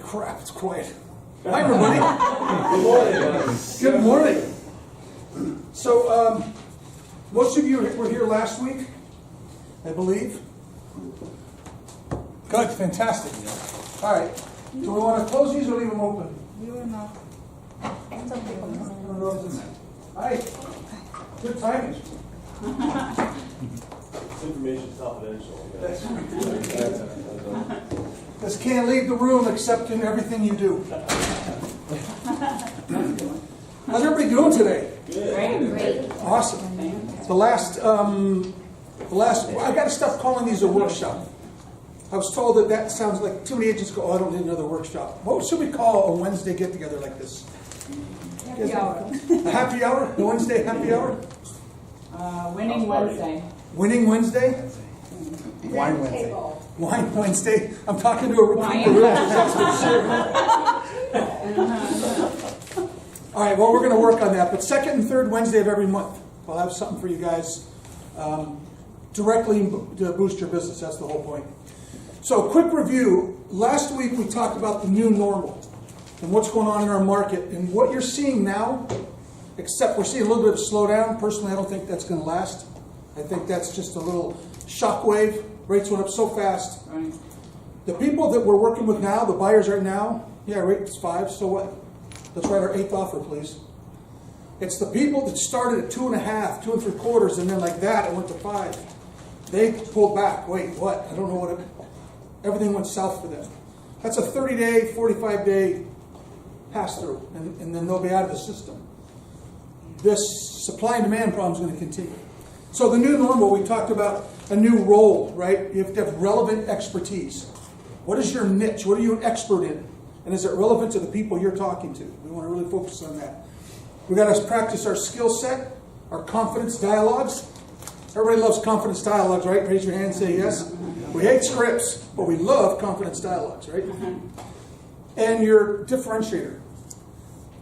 crap, it's quiet. Hi, everybody. Good morning. So, most of you were here last week, I believe. Good, fantastic. All right. Do we want to close these or leave them open? We will not. Hi. Good timing. This information is confidential. This can't leave the room except in everything you do. How's everybody doing today? Great. Awesome. The last, I got to stop calling these a workshop. I was told that sounds like too many agents go, oh, I don't need another workshop. What should we call a Wednesday get together like this? Happy hour. A happy hour? A Wednesday happy hour? Winning Wednesday. Winning Wednesday? Wine Wednesday. Wine Wednesday. I'm talking to a recruiter. That's for sure. All right, well, we're going to work on that. But second and third Wednesday of every month, I'll have something for you guys directly to boost your business. That's the whole point. So, quick review. Last week we talked about the new normal and what's going on in our market. And what you're seeing now, except we're seeing a little bit of slowdown. Personally, I don't think that's going to last. I think that's just a little shockwave. Rates went up so fast. Right. The people that we're working with now, the buyers right now, yeah, rate is 5, so what? Let's write our 8th offer, please. It's the people that started at 2.5, 2 3/4, and then like that, it went to 5. They pulled back. Wait, what? I don't know what it... Everything went south for them. That's a 30-day, 45-day pass-through, and then they'll be out of the system. This supply and demand problem is going to continue. So the new normal, we talked about a new role, right? You have to have relevant expertise. What is your niche? What are you an expert in? And is it relevant to the people you're talking to? We want to really focus on that. We've got to practice our skill set, our confidence dialogues. Everybody loves confidence dialogues, right? Raise your hand and say yes. We hate scripts, but we love confidence dialogues, right? And your differentiator.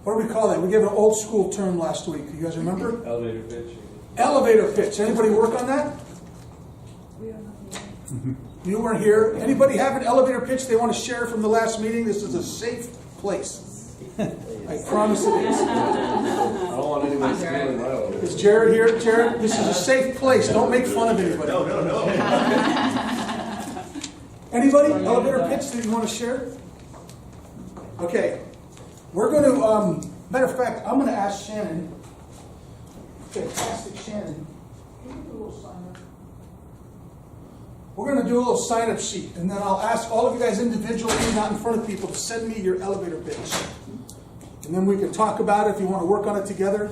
What do we call that? We gave an old school term last week. You guys remember? Elevator pitch. Elevator pitch. Anybody work on that? You weren't here. Anybody have an elevator pitch they want to share from the last meeting? This is a safe place. I promise it is. I don't want anyone stealing my elevator. Is Jared here? Jared, this is a safe place. Don't make fun of anybody. No. Anybody? Elevator pitch that you want to share? Okay. We're going to, matter of fact, I'm going to ask Shannon. Fantastic, Shannon. Can you do a little sign-up? We're going to do a little sign-up sheet, and then I'll ask all of you guys individually, not in front of people, to send me your elevator pitch. And then we can talk about it if you want to work on it together.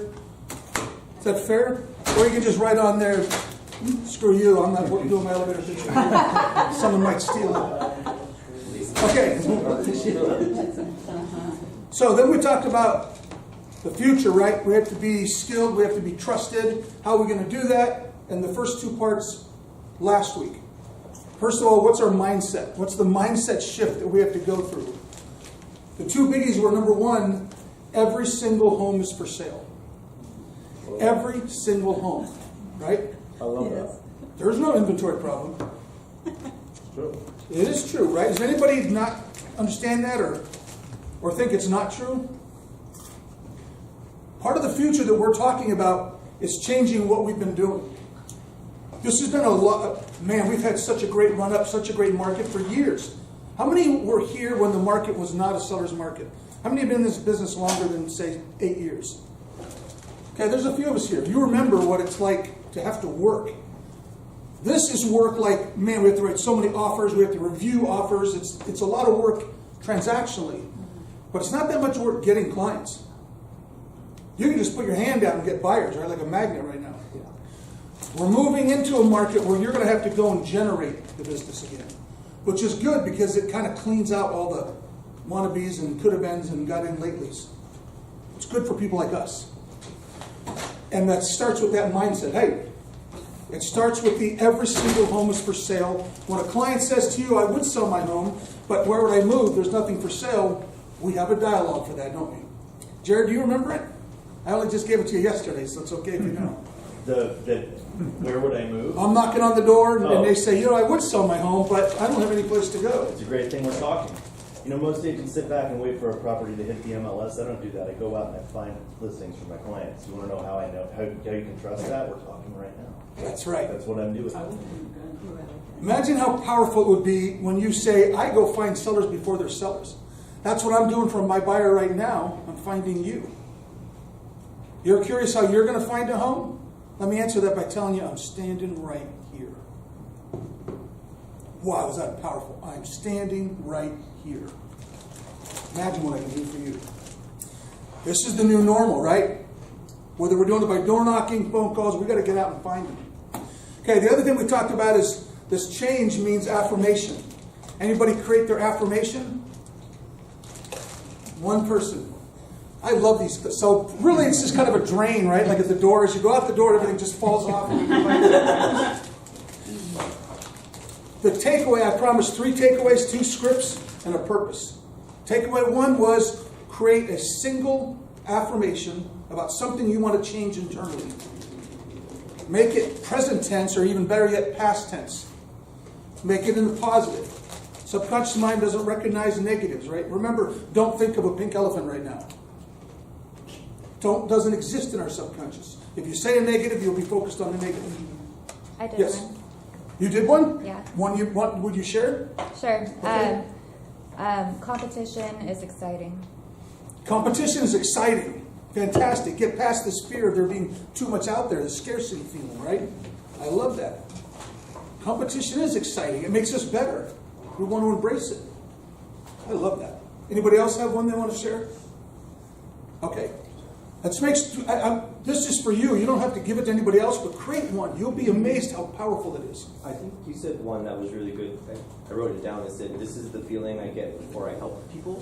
Is that fair? Or you can just write on there, screw you, I'm not doing my elevator pitch. Someone might steal it. Okay. So then we talked about the future, right? We have to be skilled, we have to be trusted. How are we going to do that? And the first 2 parts last week. First of all, what's our mindset? What's the mindset shift that we have to go through? The 2 biggies were, number 1, every single home is for sale. Every single home, right? I love that. There's no inventory problem. It's true. It is true, right? Does anybody not understand that or think it's not true? Part of the future that we're talking about is changing what we've been doing. This has been a lot. Man, we've had such a great run-up, such a great market for years. How many were here when the market was not a seller's market? How many have been in this business longer than, say, 8 years? Okay, there's a few of us here. You remember what it's like to have to work. This is work like, man, we have to write so many offers, we have to review offers. It's a lot of work transactionally. But it's not that much work getting clients. You can just put your hand out and get buyers, right? Like a magnet right now. We're moving into a market where you're going to have to go and generate the business again. Which is good because it kind of cleans out all the wannabes and could-have-beens and got-in-latelys. It's good for people like us. And that starts with that mindset. Hey, it starts with the every single home is for sale. When a client says to you, I would sell my home, but where would I move? There's nothing for sale. We have a dialogue for that, don't we? Jared, do you remember it? I only just gave it to you yesterday, so it's okay if you know. Where would I move? I'm knocking on the door, and they say, I would sell my home, but I don't have any place to go. It's a great thing we're talking. You know, most agents sit back and wait for a property to hit the MLS. I don't do that. I go out and I find listings for my clients. You want to know how I know how you can trust that? We're talking right now. That's right. That's what I'm doing. Imagine how powerful it would be when you say, I go find sellers before they're sellers. That's what I'm doing for my buyer right now. I'm finding you. You're curious how you're going to find a home? Let me answer that by telling you I'm standing right here. Wow, is that powerful? I'm standing right here. Imagine what I can do for you. This is the new normal, right? Whether we're doing it by door knocking, phone calls, we got to get out and find them. Okay, the other thing we talked about is this change means affirmation. Anybody create their affirmation? One person. I love these. So really it's just kind of a drain, right? Like at the door, as you go out the door, everything just falls off. The takeaway, I promised 3 takeaways, 2 scripts, and a purpose. Takeaway 1 was create a single affirmation about something you want to change internally. Make it present tense, or even better yet, past tense. Make it in the positive. Subconscious mind doesn't recognize negatives, right? Remember, don't think of a pink elephant right now. Doesn't exist in our subconscious. If you say a negative, you'll be focused on the negative. I did Yes. one. You did one? Yeah. Would you share? Sure. Okay. Competition is exciting. Competition is exciting. Fantastic. Get past this fear of there being too much out there, the scarcity feeling, right? I love that. Competition is exciting. It makes us better. We want to embrace it. I love that. Anybody else have one they want to share? Okay. This is for you. You don't have to give it to anybody else, but create one. You'll be amazed how powerful it is. I think you said one that was really good. I wrote it down. It said, "This is the feeling I get before I help people."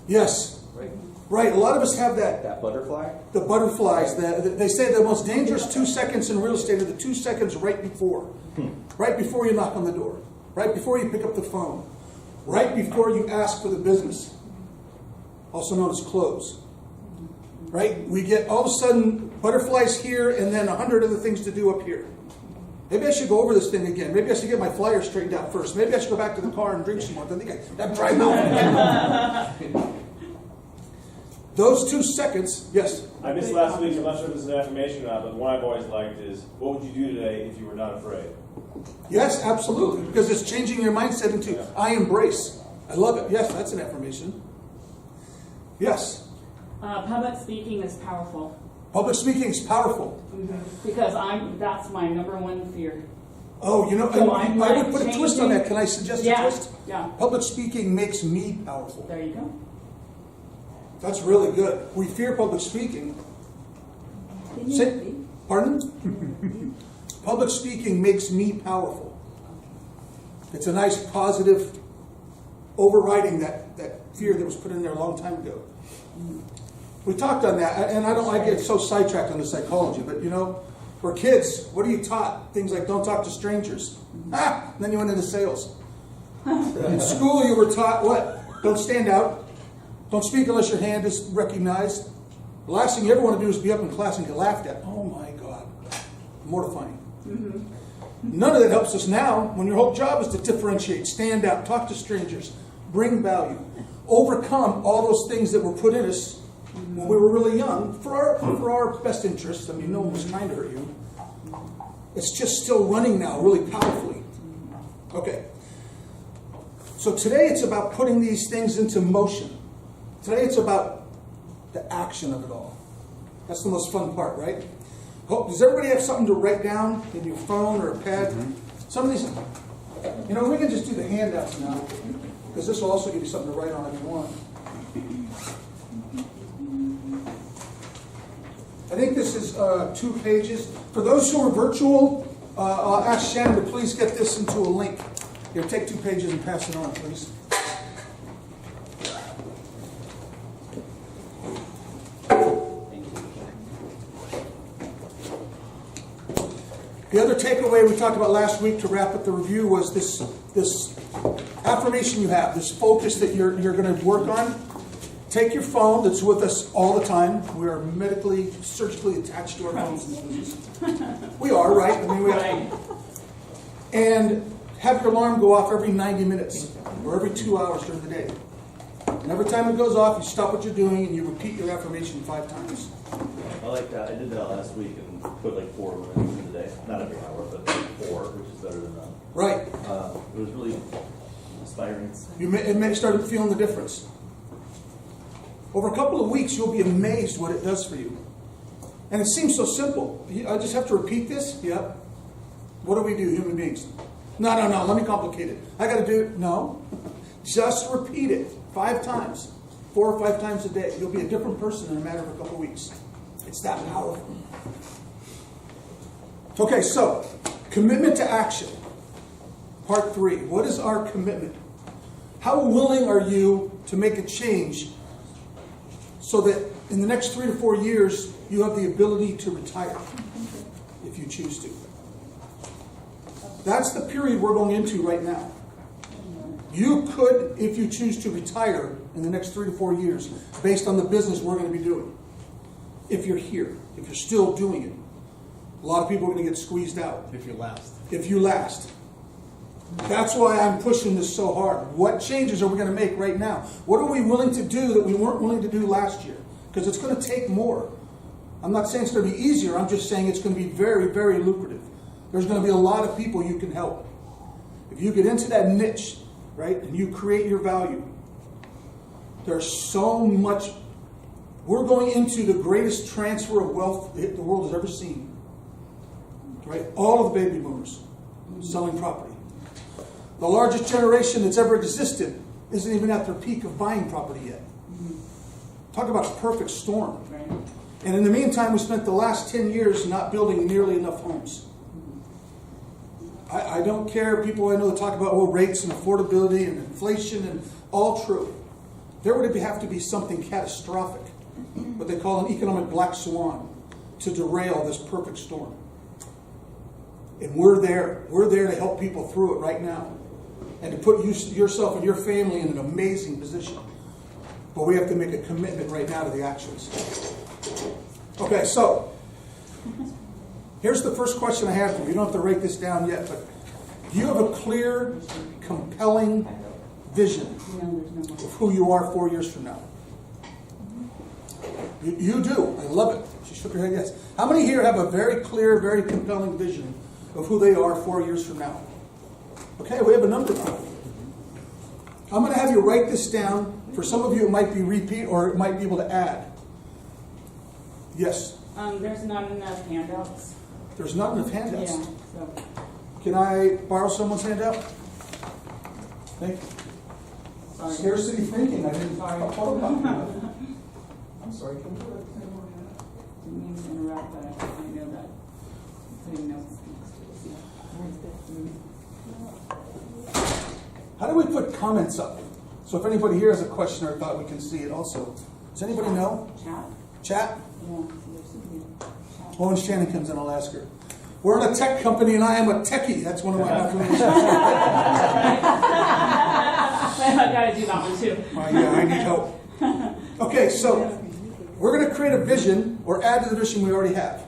Yes. Right? Right. A lot of us have that. That butterfly. The butterflies. They say the most dangerous 2 seconds in real estate are the 2 seconds right before. Right before you knock on the door. Right before you pick up the phone. Right before you ask for the business. Also known as close. Right? We get all of a sudden butterflies here and then 100 other things to do up here. Maybe I should go over this thing again. Maybe I should get my flyer straightened out first. Maybe I should go back to the car and drink some more. I think I'm dry mouth. Those 2 seconds, yes. I missed last week, so I'm not sure if this is an affirmation or not, but the one I've always liked is, what would you do today if you were not afraid? Yes, absolutely. Because it's changing your mindset into, I embrace. I love it. Yes, that's an affirmation. Yes. Public speaking is powerful. Public speaking is powerful. Because that's my number 1 fear. Oh, you know, So I I'm would put a twist on changing- that. Can I suggest a Yeah, twist? yeah. Public speaking makes me powerful. There you go. That's really good. We fear public speaking. Pardon? Public speaking makes me powerful. It's a nice positive overriding that fear that was put in there a long time ago. We talked on that, and I get so sidetracked on the psychology, but you know, for kids, what are you taught? Things like don't talk to strangers. And then you went into sales. In school, you were taught what? Don't stand out. Don't speak unless your hand is recognized. The last thing you ever want to do is be up in class and get laughed at. Oh my God. Mortifying. None of that helps us now when your whole job is to differentiate, stand out, talk to strangers, bring value, overcome all those things that were put in us when we were really young for our best interests. I mean, no one was trying to hurt you. It's just still running now really powerfully. Okay. So today it's about putting these things into motion. Today it's about the action of it all. That's the most fun part, right? Does everybody have something to write down in your phone or a pad? Some of these, you know, we can just do the handouts now, because this will also give you something to write on if you want. I think this is 2 pages. For those who are virtual, I'll ask Shannon to please get this into a link. Here, take 2 pages and pass it on, please. The other takeaway we talked about last week to wrap up the review was this affirmation you have, this focus that you're going to work on. Take your phone that's with us all the time. We are medically, surgically attached to our phones in this business. We are, right? I mean, we have, and have your alarm go off every 90 minutes or every 2 hours during the day. And every time it goes off, you stop what you're doing and you repeat your affirmation 5 times. I like that. I did that last week and put like 4 minutes in the day. Not every hour, but 4, which is better than none. Right. It was really inspiring. Started feeling the difference. Over a couple of weeks, you'll be amazed what it does for you. And it seems so simple. I just have to repeat this? Yep. What do we do, human beings? No, let me complicate it. I got to do it. No. Just repeat it 5 times. 4 or 5 times a day. You'll be a different person in a matter of a couple of weeks. It's that powerful. Okay, so commitment to action. Part 3. What is our commitment? How willing are you to make a change so that in the next 3 to 4 years you have the ability to retire if you choose to? That's the period we're going into right now. You could, if you choose to retire in the next 3 to 4 years, based on the business we're going to be doing. If you're here, if you're still doing it. A lot of people are going to get squeezed out. If you last. If you last. That's why I'm pushing this so hard. What changes are we going to make right now? What are we willing to do that we weren't willing to do last year? Because it's going to take more. I'm not saying it's going to be easier. I'm just saying it's going to be very, very lucrative. There's going to be a lot of people you can help. If you get into that niche, right, and you create your value, there's so much. We're going into the greatest transfer of wealth the world has ever seen. Right? All of the baby boomers selling property. The largest generation that's ever existed isn't even at their peak of buying property yet. Talk about a perfect storm. Right. And in the meantime, we spent the last 10 years not building nearly enough homes. I don't care, people I know that talk about rates and affordability and inflation, and all true. There would have to be something catastrophic, what they call an economic black swan, to derail this perfect storm. And we're there. We're there to help people through it right now. And to put yourself and your family in an amazing position. But we have to make a commitment right now to the actions. Okay, so here's the first question I have for you. You don't have to write this down yet, but do you have a clear, compelling vision of who you are 4 years from now? You do. I love it. She shook her head yes. How many here have a very clear, very compelling vision of who they are 4 years from now? Okay, we have a number now. I'm going to have you write this down. For some of you, it might be repeat or it might be able to add. Yes? There's not enough handouts. There's not enough handouts. Yeah, so. Can I borrow someone's handout? Thank you. Sorry. Scarcity thinking. I didn't Sorry. follow up. I'm sorry. Can you do Didn't mean to interrupt, but I know that putting notes next to it. How do we put comments up? So if anybody here has a question or thought we can see it also. Does anybody know? Chat? Chat? Yeah, so there should be chat. Well, when Shannon comes in, I'll ask her. We're in a tech company and I am a techie. That's one of my affirmations. I gotta do that one too. Yeah, I need help. Okay, so we're going to create a vision or add to the vision we already have.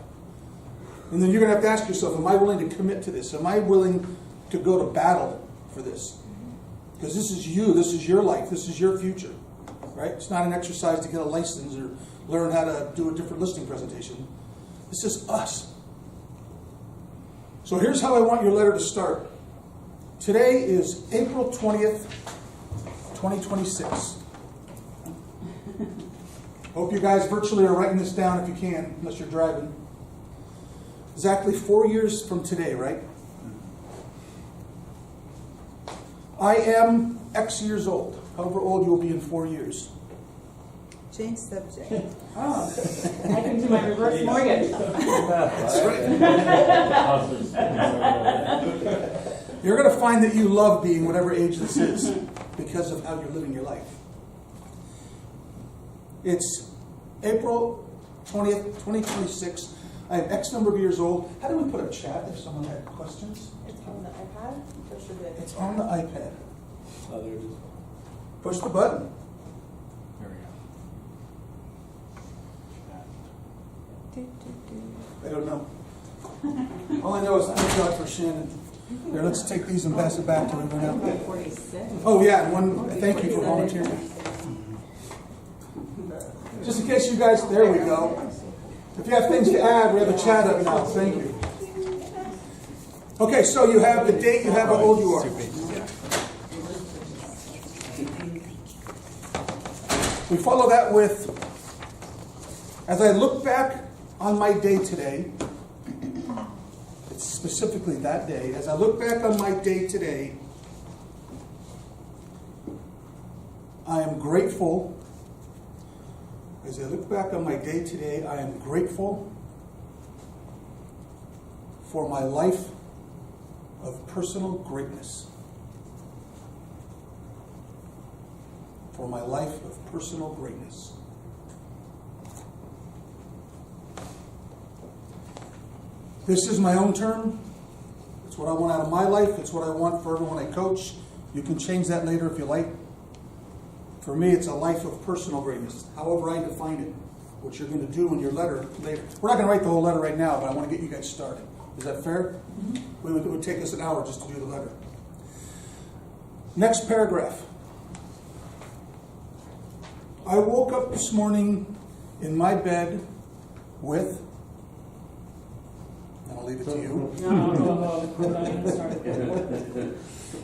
And then you're going to have to ask yourself, am I willing to commit to this? Am I willing to go to battle for this? Because this is you, this is your life, this is your future. Right? It's not an exercise to get a license or learn how to do a different listing presentation. This is us. So here's how I want your letter to start. Today is April 20th, 2026. Hope you guys virtually are writing this down if you can, unless you're driving. Exactly 4 years from today, right? I am X years old. However old you will be in 4 years. Change subject. Oh, I can do my reverse mortgage. That's right. You're going to find that you love being whatever age this is because of how you're living your life. It's April 20th, 2026. I am X number of years old. How do we put a chat if someone had questions? It's on the iPad. Or should it? It's on the iPad. Oh, there it is. Push the button. There we go. I don't know. All I know is thank God for Shannon. Here, let's take these and pass it back to everyone else. 46. Oh yeah, and one thank you for volunteering. Just in case you guys, there we go. If you have things to add, we have a chat up now. Thank you. Okay, so you have the date, you have how old you are. We follow that with, as I look back on my day today, it's specifically that day, as I look back on my day today, I am grateful. As I look back on my day today, I am grateful for my life of personal greatness. For my life of personal greatness. This is my own term. It's what I want out of my life. It's what I want for everyone I coach. You can change that later if you like. For me, it's a life of personal greatness, however I define it, what you're going to do in your letter later. We're not going to write the whole letter right now, but I want to get you guys started. Is that fair? Mm-hmm. It would take us an hour just to do the letter. Next paragraph. I woke up this morning in my bed with, and I'll leave it to you.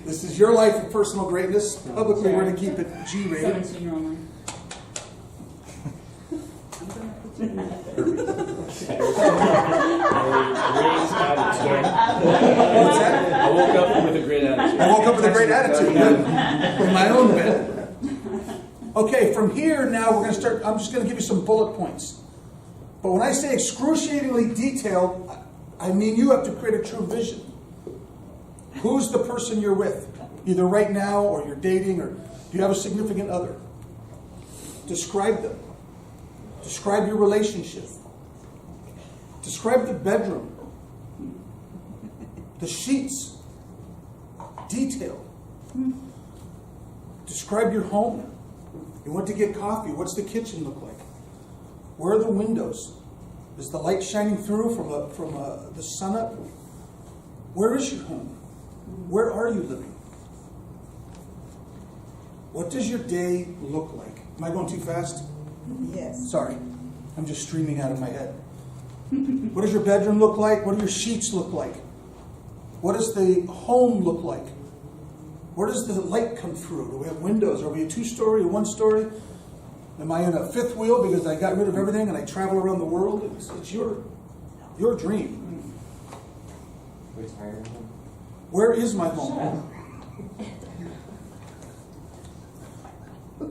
This is your life of personal greatness. Publicly, we're going to keep it G-rated. 17-year-old. I woke up with a great attitude. I woke up with a great attitude in my own bed. Okay, from here now we're going to start. I'm just going to give you some bullet points. But when I say excruciatingly detailed, I mean you have to create a true vision. Who's the person you're with? Either right now or you're dating, or do you have a significant other? Describe them. Describe your relationship. Describe the bedroom. The sheets. Detail. Describe your home. You went to get coffee. What's the kitchen look like? Where are the windows? Is the light shining through from the sun up? Where is your home? Where are you living? What does your day look like? Am I going too fast? Yes. Sorry. I'm just streaming out of my head. What does your bedroom look like? What do your sheets look like? What does the home look like? Where does the light come through? Do we have windows? Are we a 2-story, a 1-story? Am I in a fifth wheel because I got rid of everything and I travel around the world? It's your dream. Where is my home?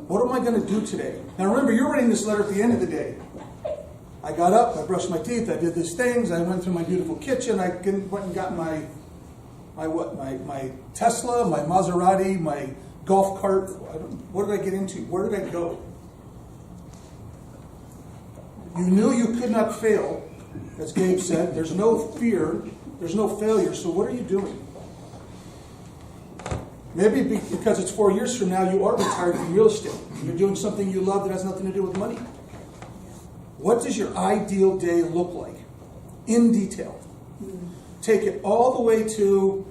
What am I going to do today? Now remember, you're writing this letter at the end of the day. I got up, I brushed my teeth, I did these things, I went through my beautiful kitchen, I went and got my Tesla, my Maserati, my golf cart. What did I get into? Where did I go? You knew you could not fail, as Gabe said. There's no fear, there's no failure, so what are you doing? Maybe because it's 4 years from now, you are retired from real estate. You're doing something you love that has nothing to do with money. What does your ideal day look like? In detail. Take it all the way to,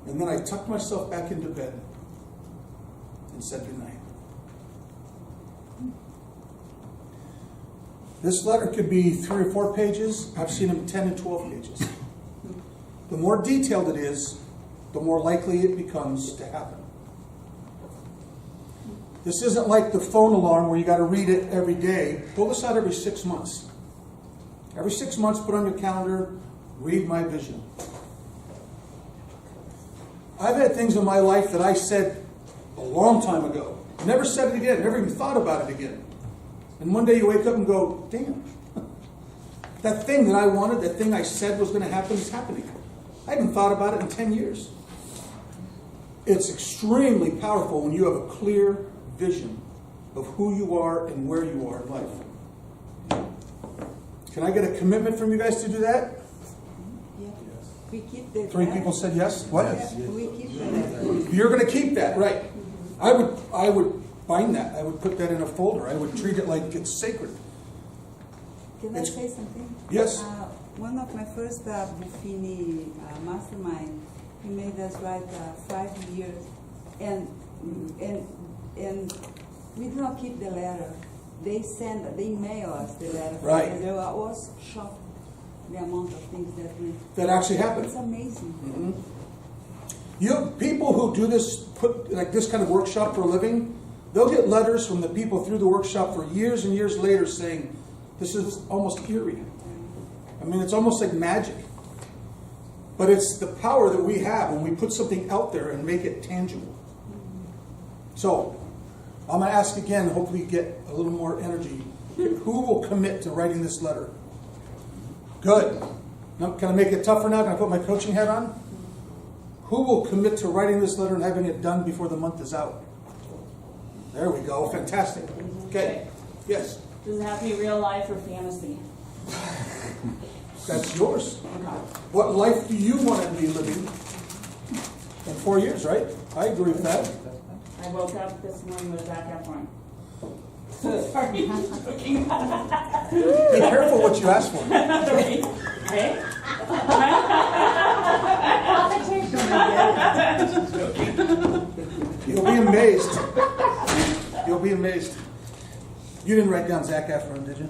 and then I tucked myself back into bed and said goodnight. This letter could be 3 or 4 pages. I've seen them 10 and 12 pages. The more detailed it is, the more likely it becomes to happen. This isn't like the phone alarm where you got to read it every day. Pull this out every 6 months. Every 6 months, put on your calendar, read my vision. I've had things in my life that I said a long time ago. Never said it again, never even thought about it again. And one day you wake up and go, damn, that thing that I wanted, that thing I said was going to happen is happening. I haven't thought about it in 10 years. It's extremely powerful when you have a clear vision of who you are and where you are in life. Can I get a commitment from you guys to do that? Yeah. We keep the 3 people said yes. What? Yeah, we keep the You're going to keep that, right? I would bind that. I would put that in a folder. I would treat it like it's sacred. Can I say something? Yes. One of my first Buffini mastermind, he made us write 5 years, and we did not keep the letter. they mail us the letter. Right. And I was shocked the amount of things That actually happened. It's amazing. People who do this, put like this kind of workshop for a living, they'll get letters from the people through the workshop for years and years later saying, this is almost eerie. I mean, it's almost like magic. But it's the power that we have when we put something out there and make it tangible. So, I'm going to ask again, hopefully get a little more energy. Who will commit to writing this letter? Good. Now, can I make it tougher now? Can I put my coaching hat on? Who will commit to writing this letter and having it done before the month is out? There we go. Fantastic. Okay. Yes. Does it have to be real life or fantasy? That's yours. What life do you want to be living in 4 years, right? I agree with that. I woke up this morning with Zac Efron. Sorry, I'm joking. Be careful what you ask for. Hey? You'll be amazed. You'll be amazed. You didn't write down Zac Efron, did you?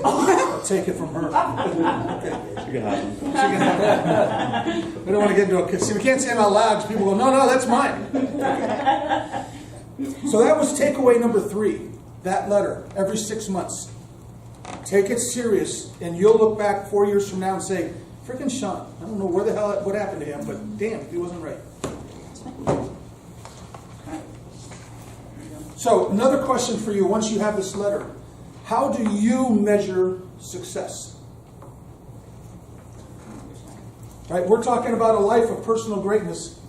I'll take it from her. Okay. You can have them. She can have it. We don't want to get into a... See, we can't say them out loud because people go, no, that's mine. So that was takeaway number 3. That letter, every 6 months. Take it serious, and you'll look back 4 years from now and say, freaking Sean, I don't know where the hell, what happened to him, but damn, he wasn't right. So, another question for you, once you have this letter. How do you measure success? Right, we're talking about a life of personal greatness.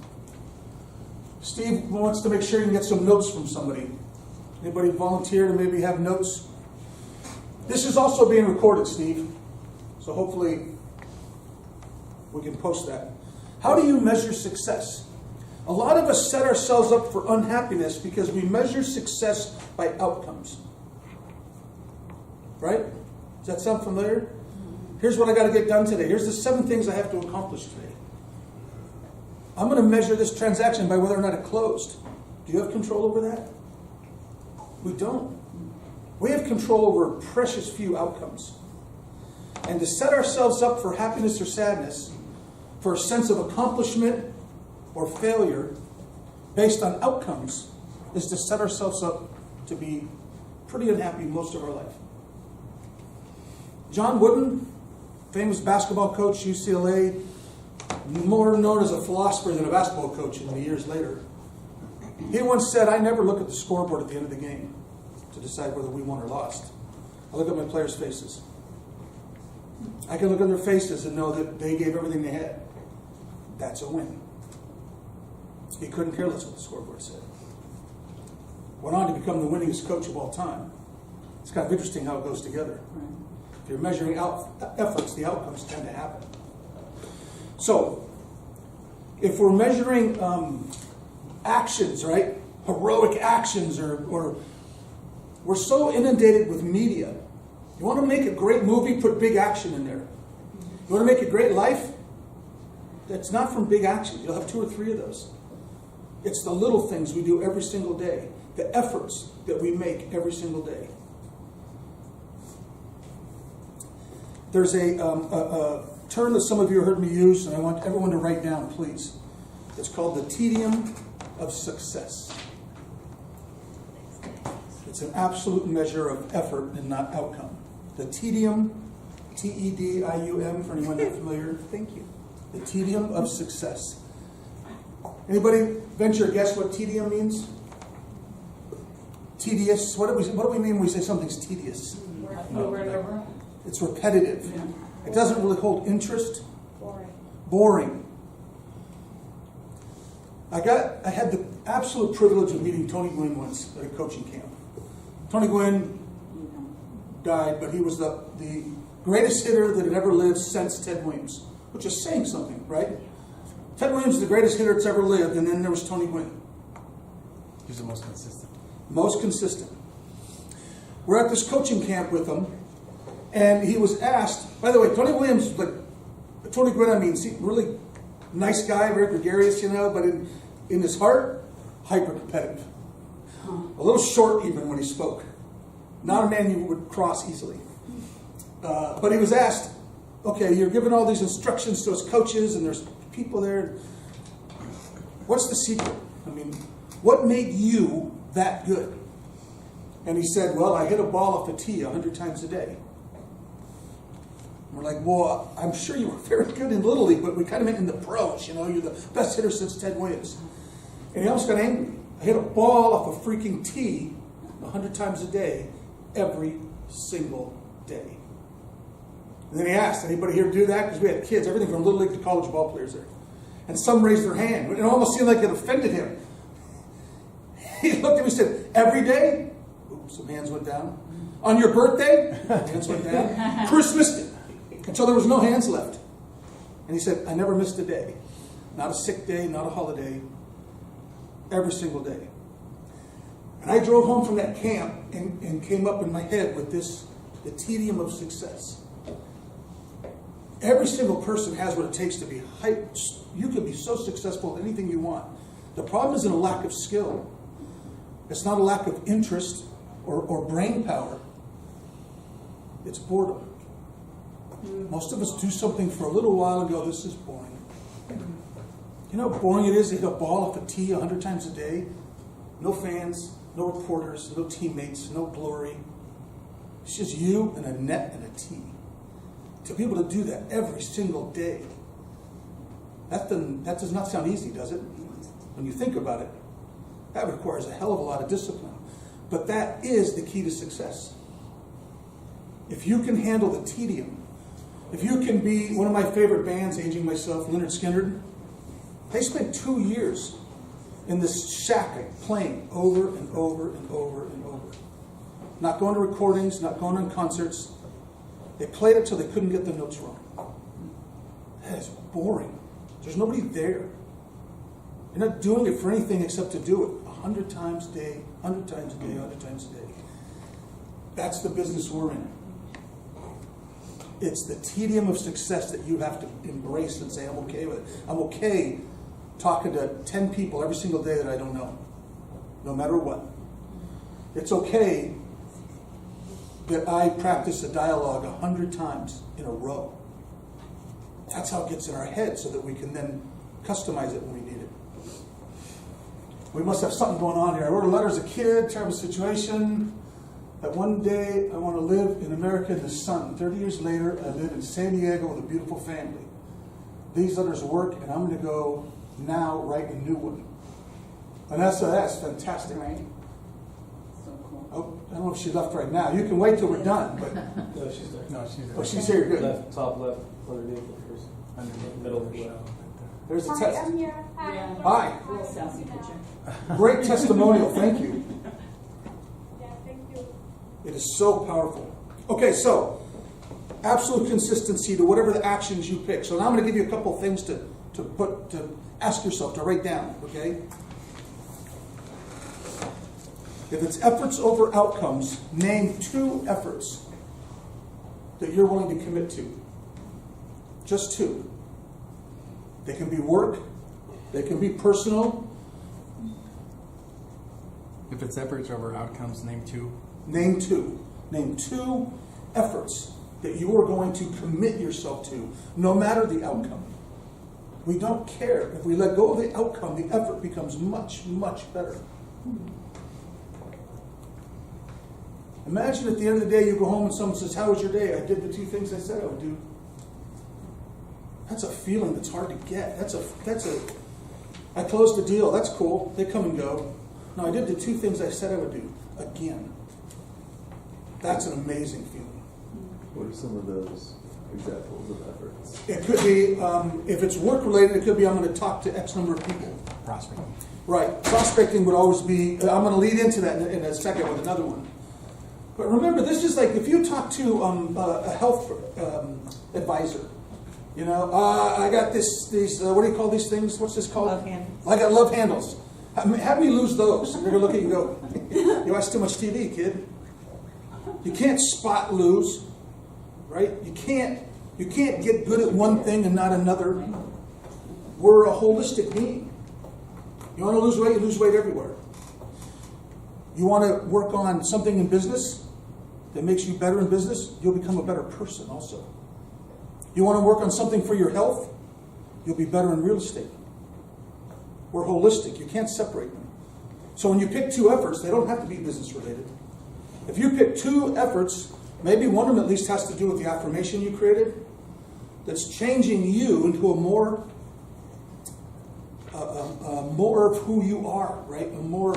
Steve wants to make sure you can get some notes from somebody. Anybody volunteer to maybe have notes? This is also being recorded, Steve. So hopefully we can post that. How do you measure success? A lot of us set ourselves up for unhappiness because we measure success by outcomes. Right? Does that sound familiar? Here's what I got to get done today. Here's the 7 things I have to accomplish today. I'm going to measure this transaction by whether or not it closed. Do you have control over that? We don't. We have control over precious few outcomes. And to set ourselves up for happiness or sadness, for a sense of accomplishment or failure based on outcomes, is to set ourselves up to be pretty unhappy most of our life. John Wooden, famous basketball coach, UCLA, more known as a philosopher than a basketball coach in the years later. He once said, I never look at the scoreboard at the end of the game to decide whether we won or lost. I look at my players' faces. I can look at their faces and know that they gave everything they had. That's a win. He couldn't care less what the scoreboard said. Went on to become the winningest coach of all time. It's kind of interesting how it goes together. If you're measuring out efforts, the outcomes tend to happen. So, if we're measuring actions, right? Heroic actions, or we're so inundated with media. You want to make a great movie, put big action in there. You want to make a great life? That's not from big action. You'll have 2 or 3 of those. It's the little things we do every single day. The efforts that we make every single day. There's a term that some of you heard me use, and I want everyone to write down, please. It's called the Tedium of Success. It's an absolute measure of effort and not outcome. The Tedium, T-E-D-I-U-M, for anyone not familiar. Thank you. The Tedium of Success. Anybody venture a guess what tedium means? Tedious. What do we mean when we say something's tedious? Over and over. It's repetitive. Yeah. It doesn't really hold interest. Boring. Boring. I had the absolute privilege of meeting Tony Gwynn once at a coaching camp. Tony Gwynn died, but he was the greatest hitter that had ever lived since Ted Williams, which is saying something, right? Ted Williams is the greatest hitter that's ever lived, and then there was Tony Gwynn. He's the most consistent. Most consistent. We're at this coaching camp with him, and he was asked, by the way, Tony Williams, Tony Gwynn, I mean, really nice guy, very gregarious, but in his heart, hyper competitive. A little short even when he spoke. Not a man you would cross easily. But he was asked, okay, you're giving all these instructions to us coaches, and there's people there. What's the secret? I mean, what made you that good? And he said, well, I hit a ball off the tee 100 times a day. We're like, well, I'm sure you were very good in Little League, but we kind of meant in the pros. You know, you're the best hitter since Ted Williams. And he almost got angry. I hit a ball off a freaking tee 100 times a day, every single day. And then he asked, anybody here do that? Because we had kids, everything from Little League to college ball players there. And some raised their hand. It almost seemed like it offended him. He looked at me and said, every day? Ooh, some hands went down. On your birthday? Hands went down. Christmas Day. Until there was no hands left. And he said, I never missed a day. Not a sick day, not a holiday. Every single day. And I drove home from that camp and came up in my head with this, the Tedium of Success. Every single person has what it takes to be hyped. You can be so successful at anything you want. The problem isn't a lack of skill. It's not a lack of interest or brain power. It's boredom. Most of us do something for a little while and go, this is boring. You know how boring it is to hit a ball off a tee 100 times a day? No fans, no reporters, no teammates, no glory. It's just you and a net and a tee. To be able to do that every single day, that does not sound easy, does it? When you think about it, that requires a hell of a lot of discipline. But that is the key to success. If you can handle the tedium, if you can be one of my favorite bands, aging myself, Lynyrd Skynyrd, they spent 2 years in this shack playing over and over and over and over. Not going to recordings, not going on concerts. They played it till they couldn't get the notes wrong. That is boring. There's nobody there. You're not doing it for anything except to do it 100 times a day, 100 times a day, 100 times a day. That's the business we're in. It's the tedium of success that you have to embrace and say, I'm okay with it. I'm okay talking to 10 people every single day that I don't know, no matter what. It's okay that I practice a dialogue 100 times in a row. That's how it gets in our head so that we can then customize it when we need it. We must have something going on here. I wrote a letter as a kid, terrible situation, that one day I want to live in America in the sun. 30 years later, I live in San Diego with a beautiful family. These letters work, and I'm going to go now write a new one. And that's fantastic. Right. So cool. Oh, I don't know if she left right now. You can wait till we're done. But No, she's there. No, she's there. oh, she's here. Good. Left, top left, underneath the first. Underneath Middle the left. shell. There's a Hi, test. I'm here. Hi. Yeah. Hi. Little sassy picture. Great testimonial. Thank you. Yeah, thank you. It is so powerful. Okay, so absolute consistency to whatever the actions you pick. So now I'm going to give you a couple of things to ask yourself to write down. Okay. If it's efforts over outcomes, name 2 efforts that you're willing to commit to. Just 2. They can be work. They can be personal. If it's efforts over outcomes, name 2. Name 2. Name 2 efforts that you are going to commit yourself to, no matter the outcome. We don't care. If we let go of the outcome, the effort becomes much, much better. Imagine at the end of the day, you go home and someone says, how was your day? I did the 2 things I said I would do. That's a feeling that's hard to get. I closed the deal. That's cool. They come and go. No, I did the 2 things I said I would do again. That's an amazing feeling. What are some of those examples of efforts? It could be, if it's work related, it could be I'm going to talk to X number of people. Prospecting. Right. Prospecting would always be, I'm going to lead into that in a second with another one. But remember, this is like if you talk to a health advisor. You know, I got these what do you call these things? What's this called? Love handles. I got love handles. Have me lose those. They're going to look at you and go, you watch too much TV, kid. You can't spot lose, right? You can't get good at one thing and not another. We're a holistic being. You want to lose weight, you lose weight everywhere. You want to work on something in business, that makes you better in business, you'll become a better person also. You want to work on something for your health, you'll be better in real estate. We're holistic. You can't separate them. So when you pick two efforts, they don't have to be business related. If you pick two efforts, maybe one of them at least has to do with the affirmation you created that's changing you into a more of who you are, right? A more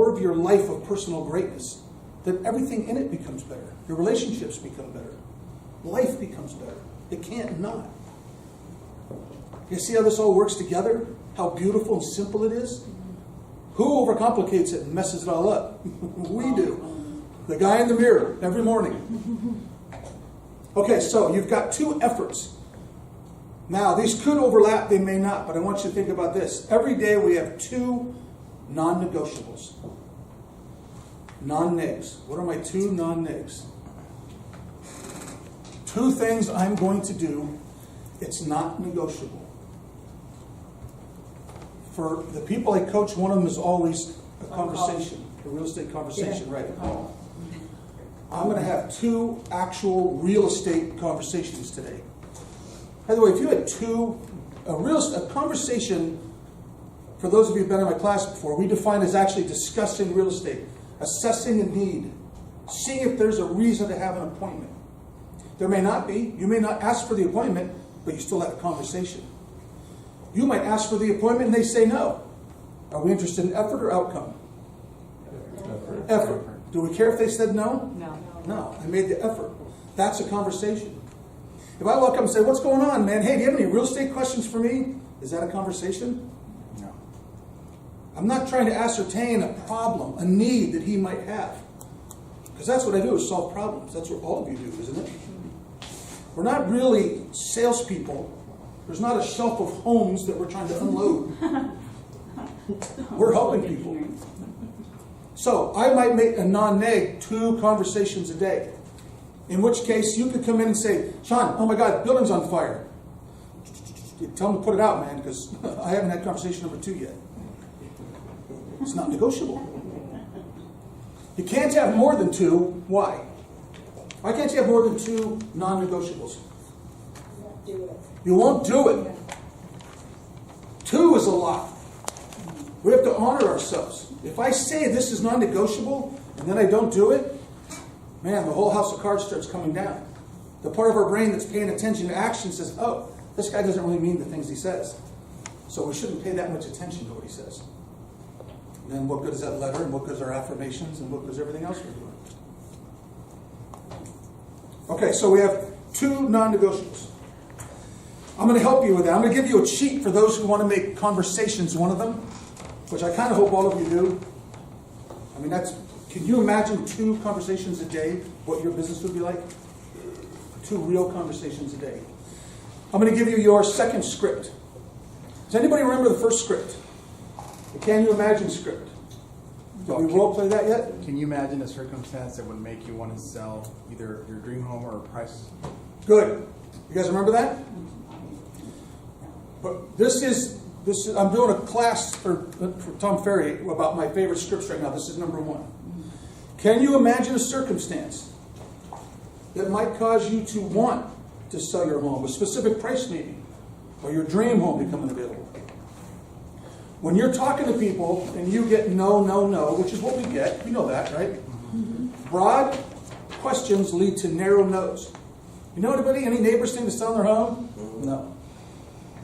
of your life of personal greatness. That everything in it becomes better. Your relationships become better. Life becomes better. It can't not. You see how this all works together? How beautiful and simple it is? Who overcomplicates it and messes it all up? We do. The guy in the mirror every morning. Okay, so you've got two efforts. Now, these could overlap, they may not, but I want you to think about this. Every day we have two non-negotiables. Non-negs. What are my two non-negs? Two things I'm going to do, it's not negotiable. For the people I coach, one of them is always a conversation, a real estate conversation, right? I'm going to have two actual real estate conversations today. By the way, if you had a conversation, for those of you who've been in my class before, we define as actually discussing real estate, assessing a need, seeing if there's a reason to have an appointment. There may not be. You may not ask for the appointment, but you still have a conversation. You might ask for the appointment and they say no. Are we interested in effort or outcome? Effort. Do we care if they said no? No. No. I made the effort. That's a conversation. If I walk up and say, what's going on, man? Hey, do you have any real estate questions for me? Is that a conversation? No. I'm not trying to ascertain a problem, a need that he might have. Because that's what I do, is solve problems. That's what all of you do, isn't it? We're not really salespeople. There's not a shelf of homes that we're trying to unload. We're helping people. So I might make a non-neg 2 conversations a day. In which case you could come in and say, Sean, oh my God, the building's on fire. Tell them to put it out, man, because I haven't had conversation number 2 yet. It's not negotiable. You can't have more than 2. Why? Why can't you have more than 2 non-negotiables? You won't do it. 2 is a lot. We have to honor ourselves. If I say this is non-negotiable and then I don't do it, man, the whole house of cards starts coming down. The part of our brain that's paying attention to action says, oh, this guy doesn't really mean the things he says. So we shouldn't pay that much attention to what he says. And then what good is that letter, and what good is our affirmations, and what good is everything else we're doing? Okay, so we have 2 non-negotiables. I'm going to help you with that. I'm going to give you a cheat for those who want to make conversations one of them, which I kind of hope all of you do. I mean, can you imagine 2 conversations a day, what your business would be like? 2 real conversations a day. I'm going to give you your second script. Does anybody remember the first script? The Can You Imagine script? Did we role play that yet? Can you imagine a circumstance that would make you want to sell either your dream home or a price? Good. You guys remember that? But this is I'm doing a class for Tom Ferry about my favorite scripts right now. This is number 1. Can you imagine a circumstance that might cause you to want to sell your home, a specific price maybe, or your dream home becoming available? When you're talking to people and you get no, no, no, which is what we get, you know that, right? Broad questions lead to narrow no's. You know anybody? Any neighbors think to sell their home? No.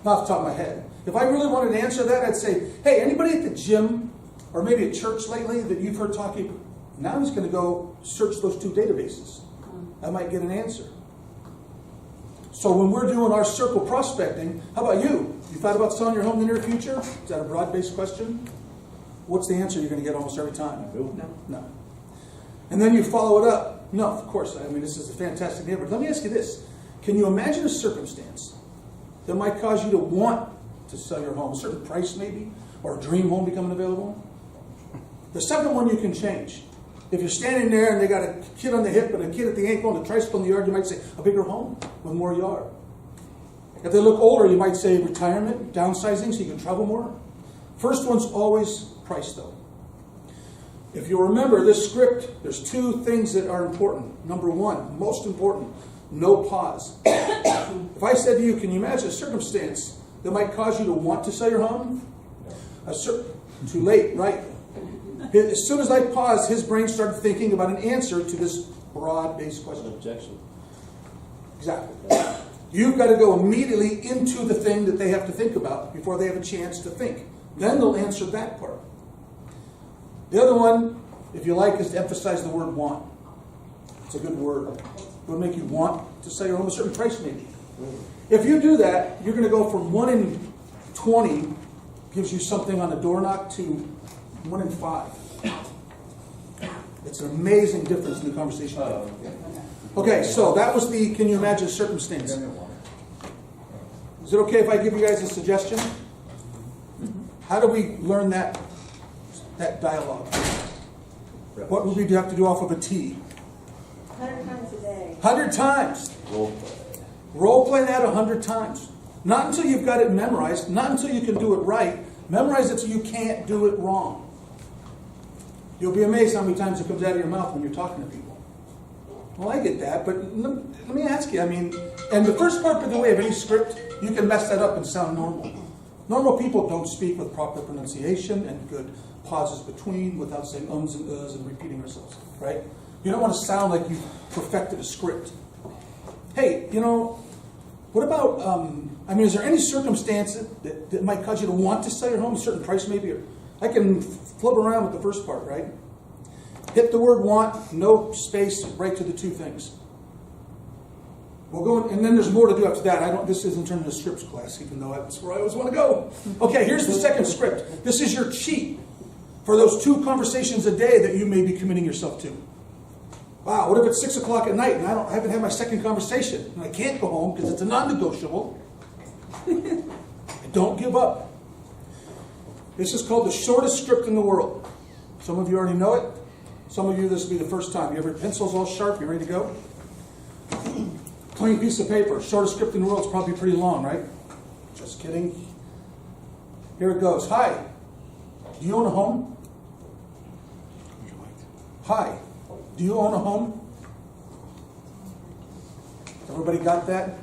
Not off the top of my head. If I really wanted to answer that, I'd say, hey, anybody at the gym or maybe at church lately that you've heard talking? Now he's going to go search those 2 databases. I might get an answer. So when we're doing our circle prospecting, how about you? You thought about selling your home in the near future? Is that a broad-based question? What's the answer you're going to get almost every time? No. And then you follow it up. No, of course. I mean, this is a fantastic neighborhood. Let me ask you this. Can you imagine a circumstance that might cause you to want to sell your home? A certain price maybe? Or a dream home becoming available? The second one you can change. If you're standing there and they got a kid on the hip and a kid at the ankle and a tricycle in the yard, you might say, a bigger home with more yard. If they look older, you might say retirement, downsizing so you can travel more. First one's always price, though. If you remember this script, there's two things that are important. Number one, most important, no pause. If I said to you, can you imagine a circumstance that might cause you to want to sell your home? Too late, right? As soon as I paused, his brain started thinking about an answer to this broad-based question. Objection. Exactly. You've got to go immediately into the thing that they have to think about before they have a chance to think. Then they'll answer that part. The other one, if you like, is to emphasize the word want. It's a good word. It will make you want to sell your home a certain price, maybe. If you do that, you're going to go from 1 in 20 gives you something on a door knock to 1 in 5. It's an amazing difference in the conversation. Okay, so that was the can you imagine circumstance. Is it okay if I give you guys a suggestion? How do we learn that dialogue? What would we have to do off of a T? 100 times a day. 100 times. Role play. Role play that 100 times. Not until you've got it memorized. Not until you can do it right. Memorize it so you can't do it wrong. You'll be amazed how many times it comes out of your mouth when you're talking to people. Well, I get that, but let me ask you. I mean, and the first part, by the way, of any script, you can mess that up and sound normal. Normal people don't speak with proper pronunciation and good pauses between without saying ums and uhs and repeating ourselves, right? You don't want to sound like you've perfected a script. Hey, what about, is there any circumstance that might cause you to want to sell your home a certain price maybe? Or I can flip around with the first part, right? Hit the word want, no space, right to the two things. We'll go, and then there's more to do after that. This isn't turned into a scripts class, even though that's where I always want to go. Okay, here's the second script. This is your cheat for those 2 conversations a day that you may be committing yourself to. Wow, what if it's 6 o'clock at night and I haven't had my second conversation and I can't go home because it's a non-negotiable? Don't give up. This is called the shortest script in the world. Some of you already know it. Some of you, this will be the first time. You have your pencils all sharp? You ready to go? Plain piece of paper. Shortest script in the world is probably pretty long, right? Just kidding. Here it goes. Hi. Do you own a home? Hi. Do you own a home? Everybody got that?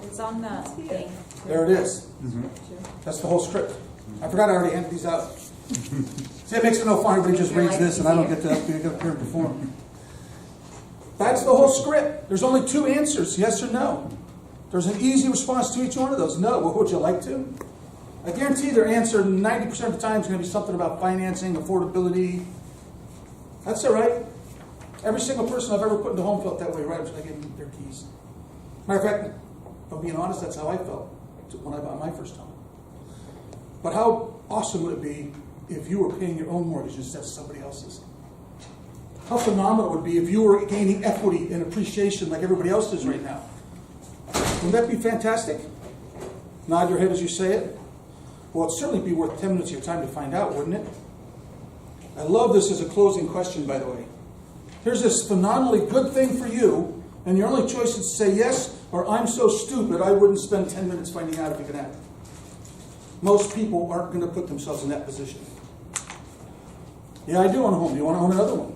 It's on the thing. There it is. That's the whole script. I forgot I already handed these out. See, it makes it no fun. Everybody just reads this and I don't get to get up here and perform. That's the whole script. There's only 2 answers, yes or no. There's an easy response to each one of those. No. Well, would you like to? I guarantee their answer 90% of the time is going to be something about financing, affordability. That's all right. Every single person I've ever put into home felt that way right after I gave them their keys. Matter of fact, if I'm being honest, that's how I felt when I bought my first home. But how awesome would it be if you were paying your own mortgage instead of somebody else's? How phenomenal it would be if you were gaining equity and appreciation like everybody else is right now. Wouldn't that be fantastic? Nod your head as you say it. Well, it'd certainly be worth 10 minutes of your time to find out, wouldn't it? I love this as a closing question, by the way. Here's this phenomenally good thing for you, and your only choice is to say yes, or I'm so stupid I wouldn't spend 10 minutes finding out if you can have it. Most people aren't going to put themselves in that position. Yeah, I do own a home. Do you want to own another one?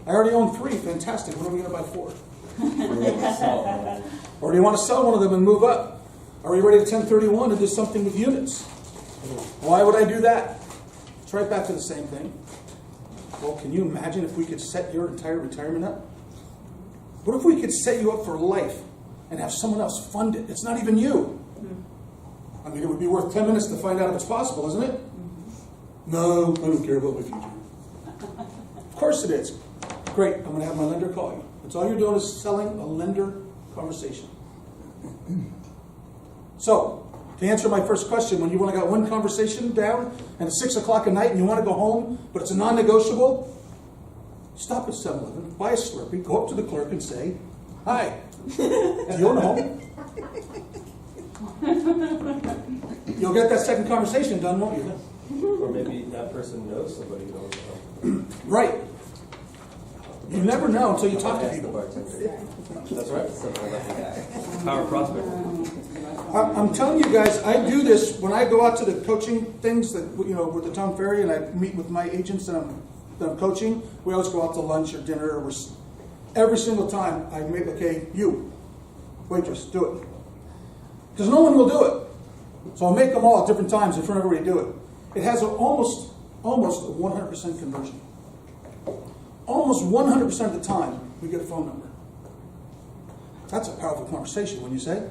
I already own 3. Fantastic. When are we going to buy 4? Or do you want to sell one of them and move up? Are you ready to 1031 and do something with units? Why would I do that? It's right back to the same thing. Well, can you imagine if we could set your entire retirement up? What if we could set you up for life and have someone else fund it? It's not even you. I mean, it would be worth 10 minutes to find out if it's possible, isn't it? No, I don't care about my future. Of course it is. Great, I'm going to have my lender call you. That's all you're doing is selling a lender conversation. So, to answer my first question, when you only got one conversation down and it's 6 o'clock at night and you want to go home, but it's a non-negotiable, stop at 7-Eleven, buy a Slurpee, go up to the clerk and say, hi, do you own a home? You'll get that second conversation done, won't you? Or maybe that person knows somebody who owns a home. Right. You never know until you talk to Ask the people. bartender. That's right. Something like that. Power prospect. I'm telling you guys, I do this when I go out to the coaching things that with the town ferry and I meet with my agents and I'm that I'm coaching, we always go out to lunch or dinner. Or every single time I make, okay, you, waitress, do it. Because no one will do it. So I'll make them all at different times in front of everybody to do it. It has almost a 100% conversion. Almost 100% of the time, we get a phone number. That's a powerful conversation, wouldn't you say?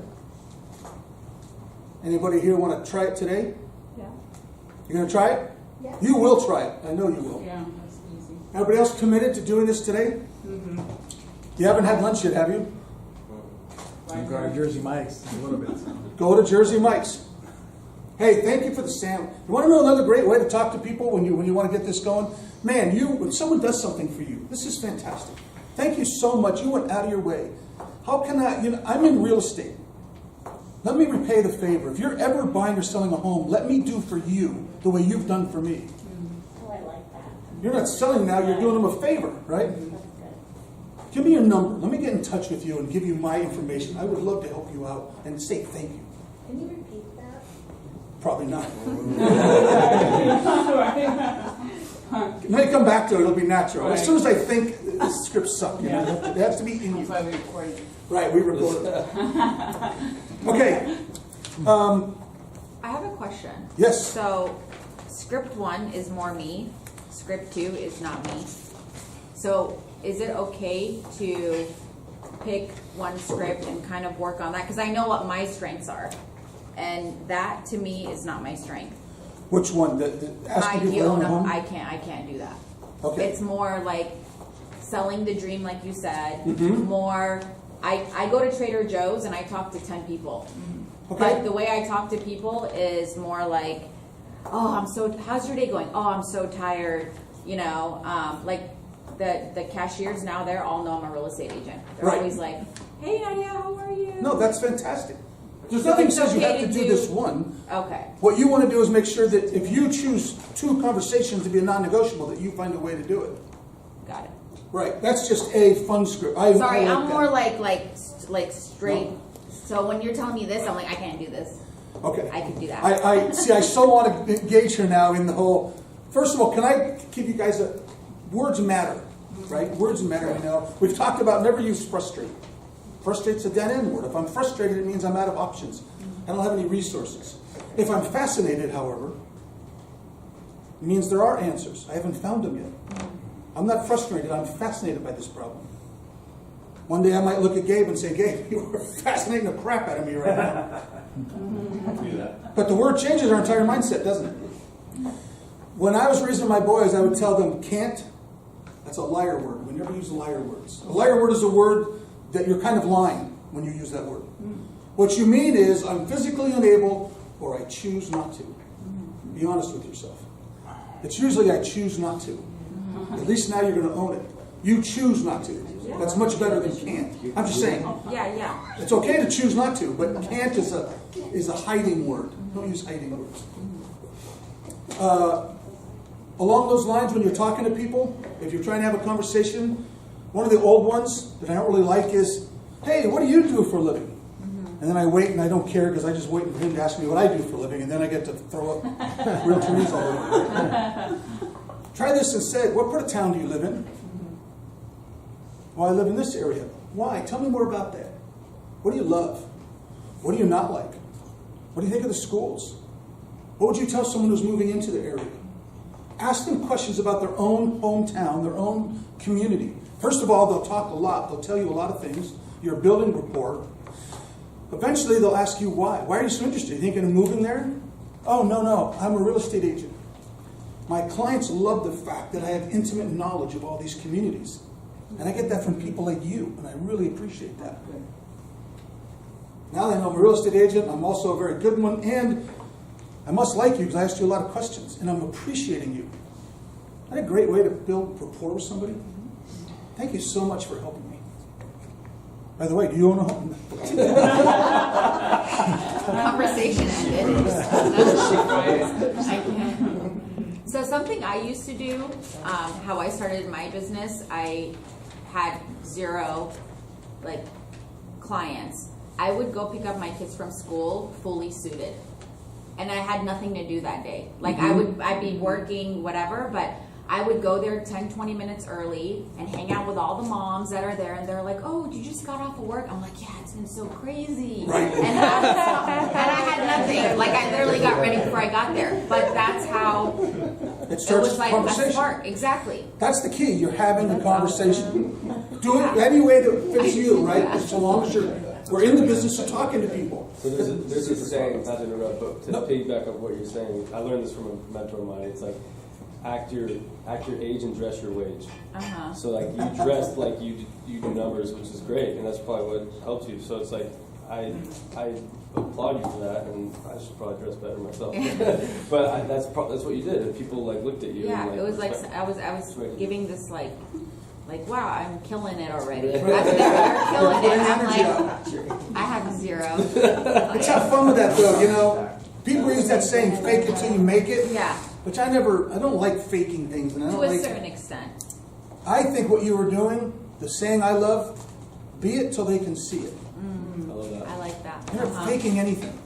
Anybody here want to try it today? Yeah. You're going to try it? Yes. You will try it. I know you will. Yeah, that's easy. Everybody else committed to doing this today? Mm-hmm. You haven't had lunch yet, have you? You go to Jersey Mike's in a little bit. Go to Jersey Mike's. Hey, thank you for the sandwich. You want to know another great way to talk to people when you want to get this going? Man, when someone does something for you, this is fantastic. Thank you so much. You went out of your way. How can I'm in real estate. Let me repay the favor. If you're ever buying or selling a home, let me do for you the way you've done for me. Oh, I like that. You're not selling now, you're doing them a favor, right? That's good. Give me your number. Let me get in touch with you and give you my information. I would love to help you out and say thank you. Can you repeat that? Probably not. When I come back to it, it'll be natural. As soon as I think, the scripts suck. You know? It has to be in you. That's why we record it. Right, we record it. Okay. I have a question. Yes. So, script 1 is more me. Script 2 is not me. So, is it okay to pick one script and kind of work on that? Because I know what my strengths are. And that, to me, is not my strength. Which one? The asking people to own a home? I can't do that. Okay. It's more like selling the dream, like you said. Mhm. More, I go to Trader Joe's and I talk to 10 people. Okay. But the way I talk to people is more like, how's your day going? Oh, I'm so tired. You know, like the cashiers now, they all know I'm a real estate agent. They're Right. always like, hey Nadia, how are you? No, that's fantastic. There's So nothing it's says you okay have to to do do- this one. Okay. What you want to do is make sure that if you choose 2 conversations to be a non-negotiable, that you find a way to do it. Got it. Right. That's just a fun script. I Sorry, like I'm that. more like straight. So when you're telling me this, I'm like, I can't do this. Okay. I can do that. I see. I so want to engage her now in the whole. First of all, can I give you guys words matter, right? Words matter. You know, we've talked about never use frustrate. Frustrate's a dead end word. If I'm frustrated, it means I'm out of options. I don't have any resources. If I'm fascinated, however, it means there are answers. I haven't found them yet. I'm not frustrated. I'm fascinated by this problem. One day I might look at Gabe and say, Gabe, you are fascinating the crap out of me right now. Do that. But the word changes our entire mindset, doesn't it? When I was raising my boys, I would tell them, can't. That's a liar word. We never use liar words. A liar word is a word that you're kind of lying when you use that word. What you mean is, I'm physically unable or I choose not to. Be honest with yourself. It's usually I choose not to. At least now you're going to own it. You choose not to. That's much better than can't. I'm just saying. Yeah. It's okay to choose not to, but can't is a hiding word. Don't use hiding words. Along those lines, when you're talking to people, if you're trying to have a conversation, one of the old ones that I don't really like is, hey, what do you do for a living? And then I wait and I don't care because I just wait for him to ask me what I do for a living, and then I get to throw up real trees all over. Try this instead. What part of town do you live in? Well, I live in this area. Why? Tell me more about that. What do you love? What do you not like? What do you think of the schools? What would you tell someone who's moving into the area? Ask them questions about their own hometown, their own community. First of all, they'll talk a lot. They'll tell you a lot of things. You're building rapport. Eventually, they'll ask you why. Why are you so interested? You thinking of moving there? Oh, no. I'm a real estate agent. My clients love the fact that I have intimate knowledge of all these communities. And I get that from people like you, and I really appreciate that. Now they know I'm a real estate agent, I'm also a very good one, and I must like you because I asked you a lot of questions, and I'm appreciating you. Isn't that a great way to build rapport with somebody? Thank you so much for helping me. By the way, do you own a home? Conversation ended. I can't. So something I used to do, how I started my business, I had 0 clients. I would go pick up my kids from school fully suited, and I had nothing to do that day. I'd be working, whatever, but I would go there 10, 20 minutes early and hang out with all the moms that are there, and they're like, "Oh, you just got off of work?" I'm like, "Yeah, it's been so crazy." Right. And I had nothing. Like, I literally got ready before I got there. But that's how It it starts was like a conversation. spark. Exactly. That's the key. You're having the conversation. Do it any way that fits you, right? So long as we're in the business of talking to people. So there's a saying, not to interrupt, but to No. piggyback on what you're saying, I learned this from a mentor of mine. It's like, act your age and dress your wage. Uh-huh. So like you dressed like you do numbers, which is great, and that's probably what helped you. So it's like I applaud you for that, and I should probably dress better myself. But that's what you did, and people like looked at you. Yeah, and, it was like respect- I was respected you. giving this like, wow, I'm killing it already. Right. That's they're killing it. I'm Energy like, I have 0. Let's have fun with that, though. You know, people use that saying, "Fake it till you make it." Yeah, Which I don't like faking things, and I to don't a like. certain extent. I think what you were doing, the saying I love, be it till they can see it. I love that. I like that. You're not faking anything.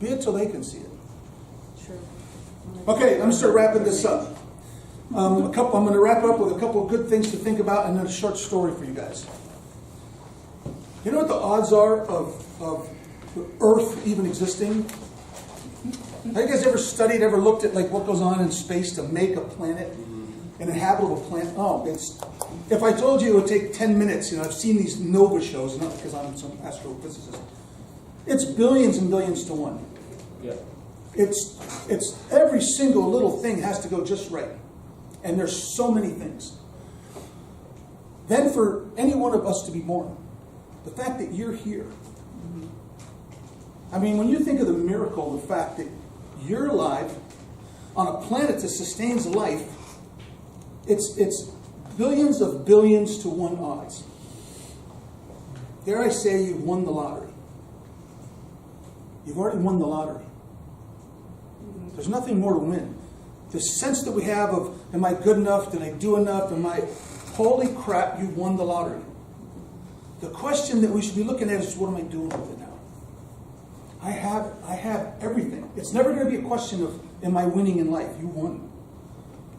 Be it till they can see it. True. Okay, I'm gonna start wrapping this up. I'm going to wrap up with a couple of good things to think about, and then a short story for you guys. You know what the odds are of the Earth even existing? Have you guys ever looked at like what goes on in space to make a planet, an habitable planet? Oh, if I told you it would take 10 minutes, I've seen these NOVA shows, not because I'm some astrophysicist. It's billions and billions to one. Yeah. It's every single little thing has to go just right. And there's so many things. Then for any one of us to be born, the fact that you're here. I mean, when you think of the miracle, the fact that you're alive on a planet that sustains life, it's billions of billions to one odds. Dare I say you won the lottery. You've already won the lottery. There's nothing more to win. The sense that we have of, am I good enough? Did I do enough? Holy crap, you won the lottery. The question that we should be looking at is, what am I doing with it now? I have everything. It's never going to be a question of, am I winning in life? You won.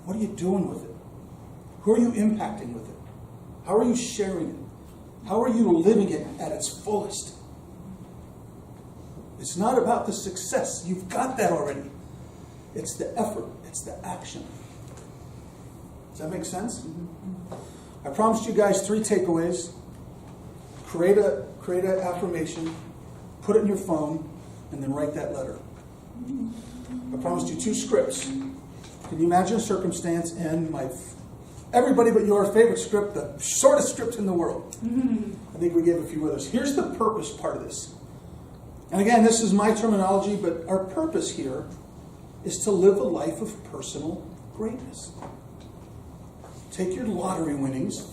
What are you doing with it? Who are you impacting with it? How are you sharing it? How are you living it at its fullest? It's not about the success. You've got that already. It's the effort. It's the action. Does that make sense? I promised you guys 3 takeaways. Create an affirmation, put it in your phone, and then write that letter. I promised you 2 scripts. Can you imagine a circumstance and everybody but your favorite script, the shortest script in the world? I think we gave a few others. Here's the purpose part of this. And again, this is my terminology, but our purpose here is to live a life of personal greatness. Take your lottery winnings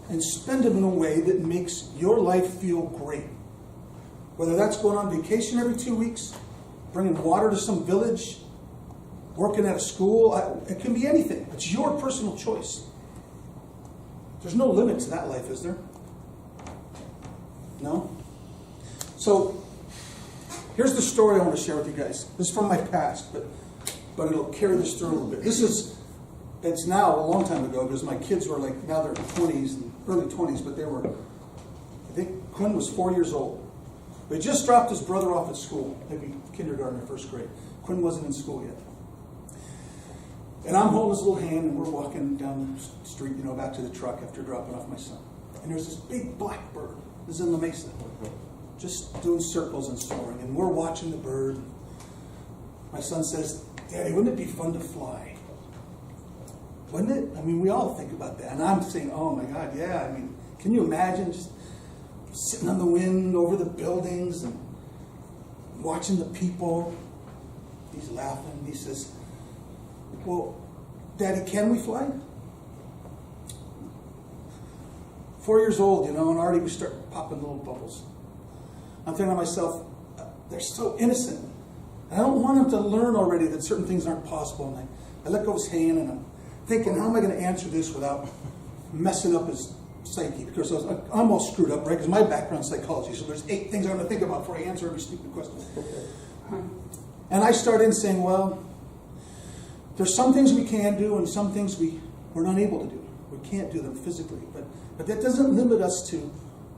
and spend them in a way that makes your life feel great. Whether that's going on vacation every 2 weeks, bringing water to some village, working at a school, it can be anything. It's your personal choice. There's no limit to that life, is there? No? So, here's the story I want to share with you guys. This is from my past, but it'll carry this through a little bit. It's now a long time ago because my kids were now they're 20s, and early 20s, but I think Quinn was 4 years old. We just dropped his brother off at school, maybe kindergarten or first grade. Quinn wasn't in school yet. And I'm holding his little hand, and we're walking down the street, back to the truck after dropping off my son. And there's this big black bird. This is in La Mesa. Just doing circles and soaring. And we're watching the bird. My son says, "Daddy, wouldn't it be fun to fly?" Wouldn't it? I mean, we all think about that. And I'm saying, oh my God, yeah. I mean, can you imagine just sitting on the wind over the buildings and watching the people? He's laughing. He says, "Well, Daddy, can we fly?" 4 years old, and already we start popping little bubbles. I'm thinking to myself, they're so innocent. I don't want them to learn already that certain things aren't possible. And I let go of his hand, and I'm thinking, how am I going to answer this without messing up his psyche? Because I'm all screwed up, right? Because my background is psychology, so there's 8 things I'm going to think about before I answer every stupid question. And I start in saying, well, There's some things we can do and some things we're not able to do. We can't do them physically. But that doesn't limit us to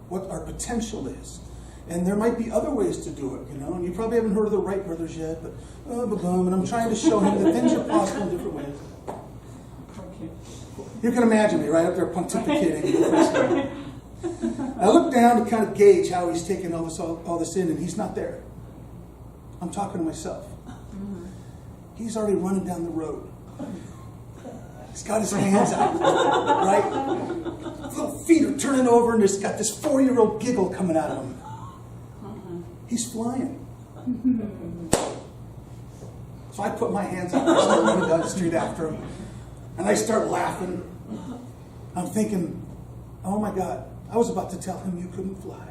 what our potential is. And there might be other ways to do it, you know. And you probably haven't heard of the Wright brothers yet, but and I'm trying to show him that things are possible in different ways. Okay. You can imagine me right up there pontificating. I look down to kind of gauge how he's taking all this in, and he's not there. I'm talking to myself. He's already running down the road. He's got his hands out, right? Little feet are turning over, and there's got this 4-year-old giggle coming out of him. He's flying. So I put my hands out, I start running down the street after him, and I start laughing. I'm thinking, oh my God, I was about to tell him you couldn't fly.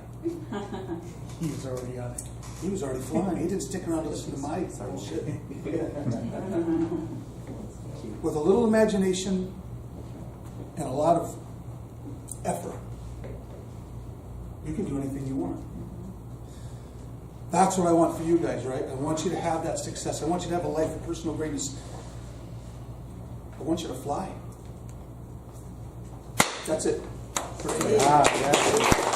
He was already on it. He was already flying. He didn't stick around to listen to my bullshit. With a little imagination and a lot of effort, you can do anything you want. That's what I want for you guys, right? I want you to have that success. I want you to have a life of personal greatness. I want you to fly. That's it. Ah, yes.